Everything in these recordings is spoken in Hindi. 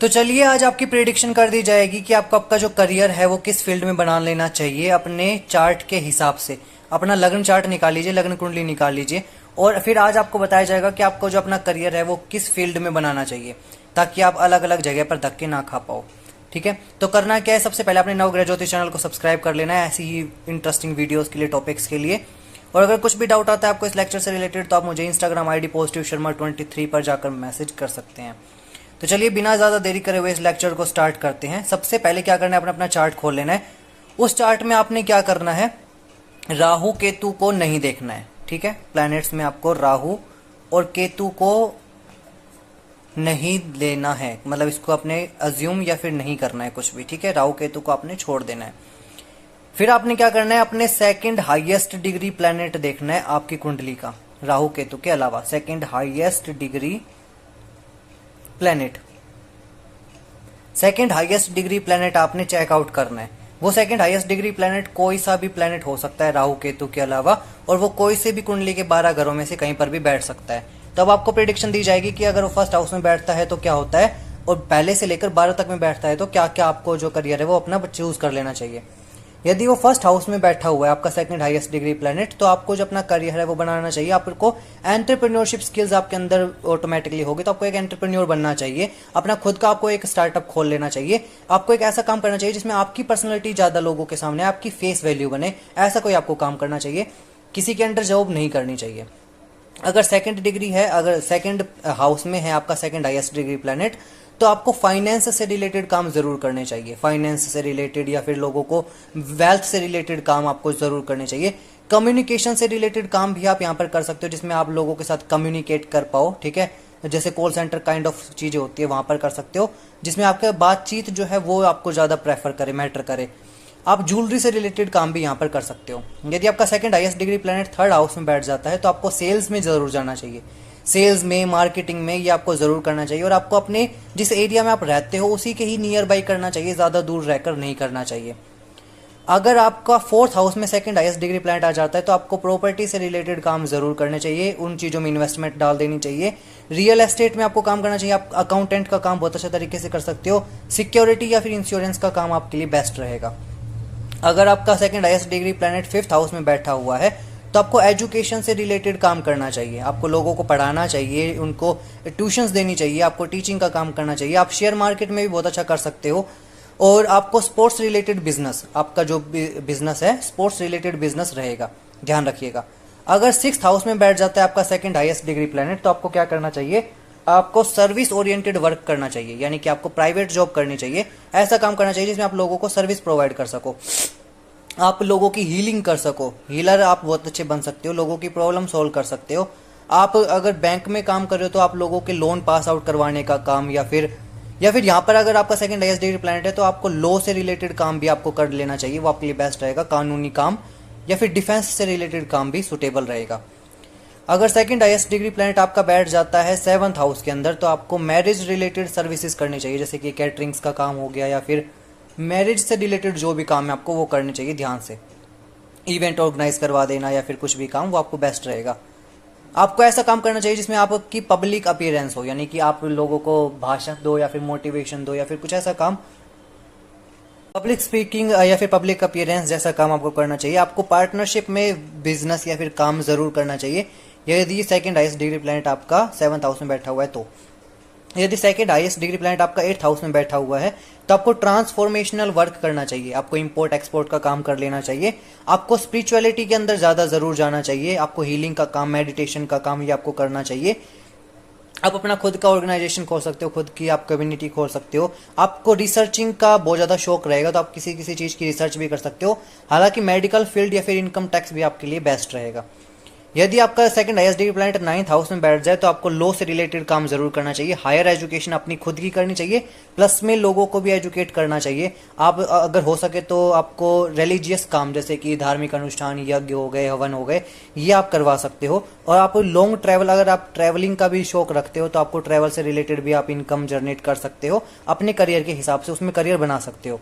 तो चलिए आज आपकी प्रेडिक्शन कर दी जाएगी कि आपको आपका जो करियर है वो किस फील्ड में बना लेना चाहिए अपने चार्ट के हिसाब से। अपना लग्न चार्ट निकाल लीजिए, लग्न कुंडली निकाल लीजिए और फिर आज आपको बताया जाएगा कि आपको जो अपना करियर है वो किस फील्ड में बनाना चाहिए, ताकि आप अलग अलग जगह पर धक्के ना खा पाओ। ठीक है, तो करना क्या है, सबसे पहले अपने नवग्रह ज्योतिष चैनल को सब्सक्राइब कर लेना है ऐसी ही इंटरेस्टिंग वीडियोस के लिए, टॉपिक्स के लिए। और अगर कुछ भी डाउट आता है आपको इस लेक्चर से रिलेटेड तो आप मुझे इंस्टाग्राम आईडी पॉजिटिव शर्मा 23 पर जाकर मैसेज कर सकते हैं। तो चलिए बिना ज़्यादा देरी करे हुए इस लेक्चर को स्टार्ट करते हैं। सबसे पहले क्या करना है, अपना अपना चार्ट खोल लेना है। उस चार्ट में आपने क्या करना है, राहु केतु को नहीं देखना है। ठीक है, प्लैनेट्स में आपको राहु और केतु को नहीं लेना है, मतलब इसको अपने अज्यूम या फिर नहीं करना है कुछ भी। ठीक है, राहु केतु को आपने छोड़ देना है। फिर आपने क्या करना है, अपने सेकंड हाईएस्ट डिग्री प्लैनेट देखना है आपकी कुंडली का, राहु केतु के अलावा second highest degree planet. Second highest degree planet आपने चेकआउट करना है। वो सेकंड हाईएस्ट डिग्री प्लैनेट कोई सा भी प्लैनेट हो सकता है राहु केतु के अलावा, और वो कोई से भी कुंडली के 12 घरों में से कहीं पर भी बैठ सकता है। तो अब आपको प्रेडिक्शन दी जाएगी कि अगर वो फर्स्ट हाउस में बैठता है तो क्या होता है, और पहले से लेकर 12 तक में बैठता है तो क्या क्या आपको जो करियर है वो अपना चूज कर लेना चाहिए। यदि वो फर्स्ट हाउस में बैठा हुआ है आपका सेकंड हाईएस्ट डिग्री प्लैनेट, तो आपको जो अपना करियर है वो बनाना चाहिए। आपको एंटरप्रेन्योरशिप स्किल्स आपके अंदर ऑटोमेटिकली होगी, तो आपको एक एंटरप्रेन्योर बनना चाहिए। अपना खुद का आपको एक स्टार्टअप खोल लेना चाहिए। आपको एक ऐसा काम करना चाहिए जिसमें आपकी पर्सनैलिटी ज्यादा लोगों के सामने, आपकी फेस वैल्यू बने, ऐसा कोई आपको काम करना चाहिए। किसी के अंडर जॉब नहीं करनी चाहिए। अगर सेकंड डिग्री है, अगर सेकंड हाउस में है आपका सेकंड हाईएस्ट डिग्री प्लैनेट, तो आपको फाइनेंस से रिलेटेड काम जरूर करने चाहिए। फाइनेंस से रिलेटेड या फिर लोगों को वेल्थ से रिलेटेड काम आपको जरूर करने चाहिए। कम्युनिकेशन से रिलेटेड काम भी आप यहाँ पर कर सकते हो, जिसमें आप लोगों के साथ कम्युनिकेट कर पाओ। ठीक है, जैसे कॉल सेंटर काइंड ऑफ चीजें होती है, वहां पर कर सकते हो, जिसमें आपका बातचीत जो है वो आपको ज्यादा प्रेफर करे, मैटर करे। आप ज्वेलरी से रिलेटेड काम भी यहाँ पर कर सकते हो। यदि आपका second highest degree planet third house में बैठ जाता है तो आपको सेल्स में जरूर जाना चाहिए। सेल्स में, मार्केटिंग में ये आपको जरूर करना चाहिए, और आपको अपने जिस एरिया में आप रहते हो उसी के ही नियर बाई करना चाहिए, ज्यादा दूर रहकर नहीं करना चाहिए। अगर आपका फोर्थ हाउस में सेकंड हाईएस्ट डिग्री प्लैनेट आ जाता है तो आपको प्रॉपर्टी से रिलेटेड काम जरूर करने चाहिए, उन चीजों में इन्वेस्टमेंट डाल देनी चाहिए। रियल एस्टेट में आपको काम करना चाहिए। आप अकाउंटेंट का काम बहुत अच्छे तरीके से कर सकते हो। सिक्योरिटी या फिर इंश्योरेंस का काम आपके लिए बेस्ट रहेगा। अगर आपका second highest degree planet fifth house में बैठा हुआ है तो आपको एजुकेशन से रिलेटेड काम करना चाहिए। आपको लोगों को पढ़ाना चाहिए, उनको ट्यूशंस देनी चाहिए, आपको टीचिंग का काम करना चाहिए। आप शेयर मार्केट में भी बहुत अच्छा कर सकते हो। और आपको स्पोर्ट्स रिलेटेड बिजनेस, आपका जो बिजनेस है स्पोर्ट्स रिलेटेड बिजनेस रहेगा, ध्यान रखिएगा। अगर सिक्स्थ हाउस में बैठ जाता है आपका सेकंड हाईएस्ट डिग्री प्लैनेट, तो आपको क्या करना चाहिए, आपको सर्विस ओरिएंटेड वर्क करना चाहिए, यानी कि आपको प्राइवेट जॉब करनी चाहिए। ऐसा काम करना चाहिए जिसमें आप लोगों को सर्विस प्रोवाइड कर सको, आप लोगों की हीलिंग कर सको। हीलर आप बहुत अच्छे बन सकते हो, लोगों की प्रॉब्लम सॉल्व कर सकते हो। आप अगर बैंक में काम कर रहे हो तो आप लोगों के लोन पास आउट करवाने का काम, या फिर यहाँ पर अगर आपका सेकंड हाईएस्ट डिग्री प्लैनेट है तो आपको लॉ से रिलेटेड काम भी आपको कर लेना चाहिए, वो आपके लिए बेस्ट रहेगा। कानूनी काम या फिर डिफेंस से रिलेटेड काम भी सुटेबल रहेगा। अगर सेकंड हाईएस्ट डिग्री प्लैनेट आपका बैठ जाता है सेवंथ हाउस के अंदर, तो आपको मैरिज रिलेटेड सर्विसेज करनी चाहिए, जैसे कि कैटरिंग्स का काम हो गया या फिर मैरिज से रिलेटेड जो भी काम है आपको वो करने चाहिए ध्यान से। इवेंट ऑर्गेनाइज करवा देना या फिर कुछ भी काम, वो आपको बेस्ट रहेगा। आपको ऐसा काम करना चाहिए जिसमें आपकी पब्लिक अपीयरेंस हो, यानी कि आप लोगों को भाषण दो या फिर मोटिवेशन दो या फिर कुछ ऐसा काम, पब्लिक स्पीकिंग या फिर पब्लिक अपीयरेंस जैसा काम आपको करना चाहिए। आपको पार्टनरशिप में बिजनेस या फिर काम जरूर करना चाहिए यदि सेकंड हाईएस्ट डिग्री प्लैनेट आपका सेवंथ हाउस में बैठा हुआ है तो। यदि सेकंड हाईएस्ट डिग्री प्लैनेट आपका एट्थ हाउस में बैठा हुआ है तो आपको ट्रांसफॉर्मेशनल वर्क करना चाहिए, आपको इंपोर्ट एक्सपोर्ट का काम कर लेना चाहिए। आपको स्पिरिचुअलिटी के अंदर ज्यादा जरूर जाना चाहिए। आपको हीलिंग का काम, मेडिटेशन का काम ये आपको करना चाहिए। आप अपना खुद का ऑर्गेनाइजेशन खोल सकते हो, खुद की आप कम्युनिटी खोल सकते हो। आपको रिसर्चिंग का बहुत ज्यादा शौक रहेगा तो आप किसी किसी चीज की रिसर्च भी कर सकते हो। हालांकि मेडिकल फील्ड या फिर इनकम टैक्स भी आपके लिए बेस्ट रहेगा। यदि आपका second highest degree planet ninth house में बैठ जाए तो आपको लॉ से रिलेटेड काम जरूर करना चाहिए। हायर एजुकेशन अपनी खुद की करनी चाहिए, प्लस में लोगों को भी एजुकेट करना चाहिए। आप अगर हो सके तो आपको रिलीजियस काम, जैसे कि धार्मिक अनुष्ठान, यज्ञ हो गए, हवन हो गए, ये आप करवा सकते हो। और आप लॉन्ग ट्रैवल, अगर आप ट्रैवलिंग का भी शौक रखते हो तो आपको ट्रैवल से रिलेटेड भी आप इनकम जनरेट कर सकते हो, अपने करियर के हिसाब से उसमें करियर बना सकते हो।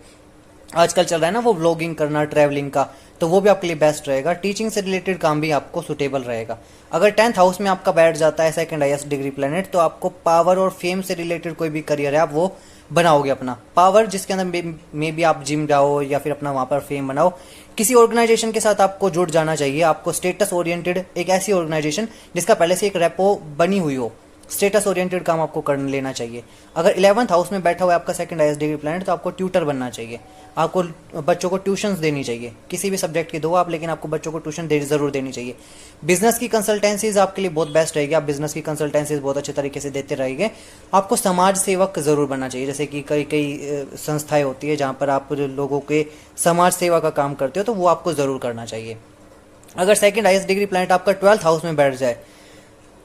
आजकल चल रहा है ना वो व्लॉगिंग करना, ट्रैवलिंग का, तो वो भी आपके लिए बेस्ट रहेगा। टीचिंग से रिलेटेड काम भी आपको सुटेबल रहेगा। अगर 10th हाउस में आपका बैठ जाता है सेकंड हाईएस्ट डिग्री प्लैनेट, तो आपको पावर और फेम से रिलेटेड कोई भी करियर है आप वो बनाओगे अपना। पावर जिसके अंदर मे भी आप जिम जाओ या फिर अपना वहां पर फेम बनाओ। किसी ऑर्गेनाइजेशन के साथ आपको जुड़ जाना चाहिए, आपको स्टेटस ओरिएंटेड एक ऐसी ऑर्गेनाइजेशन जिसका पहले से एक रेपो बनी हुई हो, स्टेटस ओरिएंटेड काम आपको कर लेना चाहिए। अगर 11th हाउस में बैठा हुआ है आपका सेकंड हाईएस्ट डिग्री प्लैनेट, तो आपको ट्यूटर बनना चाहिए, आपको बच्चों को ट्यूशंस देनी चाहिए, किसी भी सब्जेक्ट की दो आप, लेकिन आपको बच्चों को ट्यूशन जरूर देनी चाहिए। बिजनेस की कंसल्टेंसीज आपके लिए बहुत बेस्ट रहेगी, आप बिजनेस की कंसल्टेंसीज बहुत अच्छे तरीके से देते रहेंगे। आपको समाज सेवक जरूर बनना चाहिए, जैसे कि कई कई संस्थाएं होती है जहाँ पर आप लोगों के समाज सेवा का काम करते हो, तो वो आपको जरूर करना चाहिए। अगर सेकंड हाईएस्ट डिग्री प्लैनेट आपका 12th हाउस में बैठ जाए,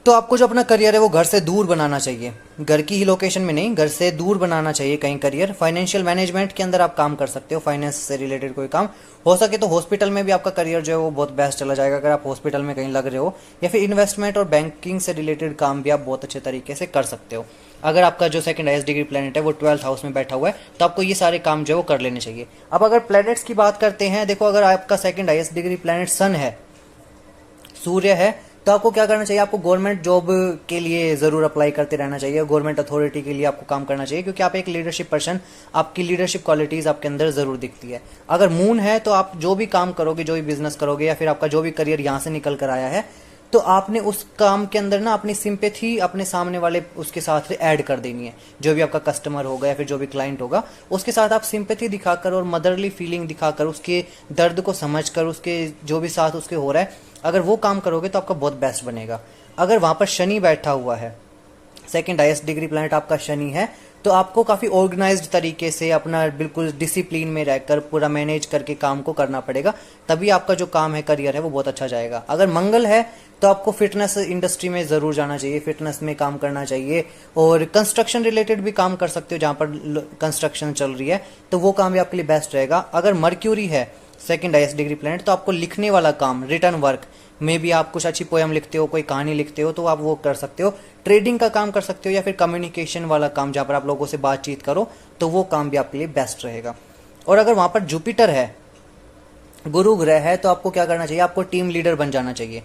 तो आपको जो अपना करियर है वो घर से दूर बनाना चाहिए, घर की ही लोकेशन में नहीं, घर से दूर बनाना चाहिए कहीं करियर। फाइनेंशियल मैनेजमेंट के अंदर आप काम कर सकते हो, फाइनेंस से रिलेटेड कोई काम हो सके तो हॉस्पिटल में भी आपका करियर जो है वो बहुत बेस्ट चला जाएगा, अगर आप हॉस्पिटल में कहीं लग रहे हो, या फिर इन्वेस्टमेंट और बैंकिंग से रिलेटेड काम भी आप बहुत अच्छे तरीके से कर सकते हो। अगर आपका जो सेकंड हाईएस्ट डिग्री प्लैनेट है वो 12th हाउस में बैठा हुआ है, तो आपको ये सारे काम जो है वो कर लेने चाहिए। अब अगर प्लैनेट्स की बात करते हैं, देखो अगर आपका second highest degree planet sun है, सूर्य है, तो आपको क्या करना चाहिए, आपको गवर्नमेंट जॉब के लिए जरूर अप्लाई करते रहना चाहिए, गवर्नमेंट अथॉरिटी के लिए आपको काम करना चाहिए, क्योंकि आप एक लीडरशिप पर्सन, आपकी लीडरशिप क्वालिटीज आपके अंदर जरूर दिखती है। अगर मून है तो आप जो भी काम करोगे, जो भी बिजनेस करोगे, या फिर आपका जो भी करियर यहाँ से निकल कर आया है, तो आपने उस काम के अंदर ना अपनी सिंपैथी अपने सामने वाले उसके साथ ऐड कर देनी है। जो भी आपका कस्टमर होगा या फिर जो भी क्लाइंट होगा, उसके साथ आप सिंपैथी दिखाकर और मदरली फीलिंग दिखाकर, उसके दर्द को समझकर, उसके जो भी साथ उसके हो रहा है, अगर वो काम करोगे तो आपका बहुत बेस्ट बनेगा। अगर वहां पर शनि बैठा हुआ है, सेकंड हाईएस्ट डिग्री प्लैनेट आपका शनि है, तो आपको काफी ऑर्गेनाइज्ड तरीके से अपना बिल्कुल डिसिप्लिन में रहकर पूरा मैनेज करके काम को करना पड़ेगा, तभी आपका जो काम है, करियर है, वो बहुत अच्छा जाएगा। अगर मंगल है तो आपको फिटनेस इंडस्ट्री में जरूर जाना चाहिए, फिटनेस में काम करना चाहिए, और कंस्ट्रक्शन रिलेटेड भी काम कर सकते हो, जहां पर कंस्ट्रक्शन चल रही है, तो वो काम भी आपके लिए बेस्ट रहेगा। अगर मर्क्यूरी है सेकंड हाईएस्ट डिग्री प्लैनेट, तो आपको लिखने वाला काम, रिटर्न वर्क में भी आप कुछ अच्छी पोयम लिखते हो, कोई कहानी लिखते हो, तो आप वो कर सकते हो। ट्रेडिंग का काम कर सकते हो, या फिर कम्युनिकेशन वाला काम जहां पर आप लोगों से बातचीत करो, तो वो काम भी आपके लिए बेस्ट रहेगा। और अगर वहां पर जुपिटर है, गुरु ग्रह है, तो आपको क्या करना चाहिए, आपको टीम लीडर बन जाना चाहिए।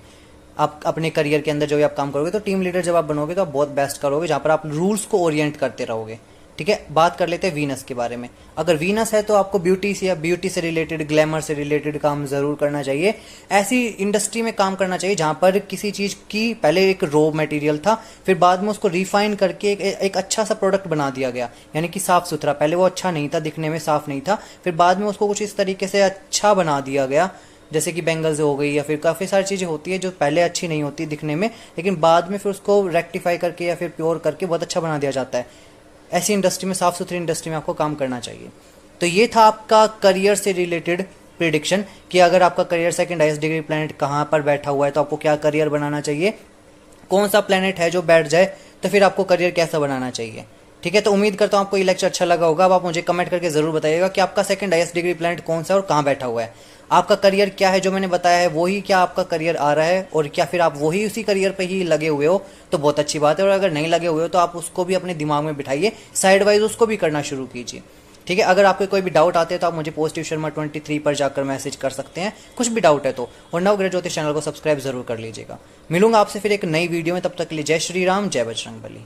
आप अपने करियर के अंदर जो भी आप काम करोगे, तो टीम लीडर जब आप बनोगे तो आप बहुत बेस्ट करोगे, जहां पर आप रूल्स को ओरिएंट करते रहोगे। ठीक है, बात कर लेते हैं वीनस के बारे में। अगर वीनस है तो आपको ब्यूटी से या ब्यूटी से रिलेटेड, ग्लैमर से रिलेटेड काम जरूर करना चाहिए। ऐसी इंडस्ट्री में काम करना चाहिए जहां पर किसी चीज की पहले एक रॉ मटेरियल था, फिर बाद में उसको रिफाइन करके एक अच्छा सा प्रोडक्ट बना दिया गया, यानी कि साफ सुथरा। पहले वो अच्छा नहीं था, दिखने में साफ नहीं था, फिर बाद में उसको कुछ इस तरीके से अच्छा बना दिया गया, जैसे कि बेंगल्स हो गई, या फिर काफ़ी सारी चीज़ें होती है जो पहले अच्छी नहीं होती दिखने में, लेकिन बाद में फिर उसको रेक्टिफाई करके या फिर प्योर करके बहुत अच्छा बना दिया जाता है। ऐसी इंडस्ट्री में, साफ सुथरी इंडस्ट्री में आपको काम करना चाहिए। तो ये था आपका करियर से रिलेटेड प्रिडिक्शन, कि अगर आपका career second highest degree planet कहाँ पर बैठा हुआ है, तो आपको क्या करियर बनाना चाहिए, कौन सा प्लैनेट है जो बैठ जाए, तो फिर आपको करियर कैसा बनाना चाहिए। ठीक है, तो उम्मीद करता हूँ आपको ये लेक्चर अच्छा लगा होगा। अब आप मुझे कमेंट करके जरूर बताइएगा कि आपका सेकंड हाईएस्ट डिग्री प्लैनेट कौन सा है और कहाँ बैठा हुआ है। आपका करियर क्या है, जो मैंने बताया है वही क्या आपका करियर आ रहा है, और क्या फिर आप वही उसी करियर पे ही लगे हुए हो, तो बहुत अच्छी बात है। और अगर नहीं लगे हुए हो तो आप उसको भी अपने दिमाग में बिठाइए, साइड वाइज उसको भी करना शुरू कीजिए। ठीक है, अगर आपको कोई भी डाउट आते हैं तो आप मुझे पॉजिटिव शर्मा 23 पर जाकर मैसेज कर सकते हैं, कुछ भी डाउट है तो। और नवग्रह ज्योतिष चैनल को सब्सक्राइब जरूर कर लीजिएगा। मिलूंगा आपसे फिर एक नई वीडियो में, तब तक के लिए जय श्री राम, जय बजरंगबली।